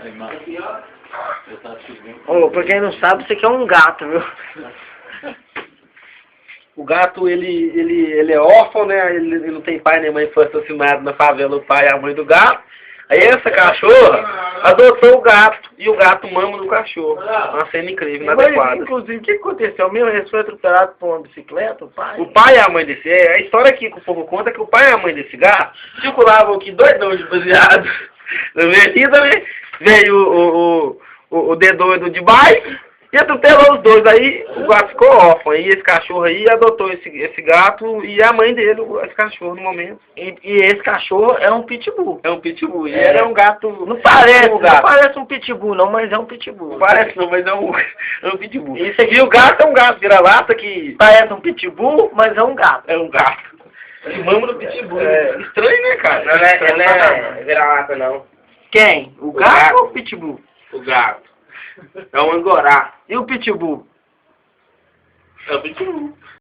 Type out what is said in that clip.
Aí, mano. Eu tava subindo. Ô, pra quem não sabe, isso aqui é um gato, viu? O gato, ele é órfão, né? Ele não tem pai nem mãe, foi assassinado na favela, o pai e a mãe do gato. Aí essa cachorra adotou o gato, e o gato mama do cachorro. Uma cena incrível, Mas, inadequada. inclusive, o que aconteceu mesmo? Ele foi atropelado por uma bicicleta, o pai? O pai e a mãe desse... A história aqui que o povo conta é que o pai e a mãe desse gato circulavam aqui doidão de baseado na avenida, né? Veio o D2 de bike e atropelou os dois. Aí o gato ficou órfão. Aí esse cachorro aí adotou esse gato e a mãe dele, esse cachorro, no momento. E esse cachorro é um pitbull. É um pitbull. E ele é um gato... Não parece, um não gato. parece um pitbull não, mas é um pitbull. Não parece não, mas é um pitbull. Isso aqui- E o gato é um gato vira-lata que... Parece um pitbull, mas é um gato. É um gato. E mama do pitbull. É. Estranho, né, cara? Não é vira-lata, não. Quem? O gato, gato. ou o pitbull? O gato. É um angorá. E o pitbull? É o pitbull.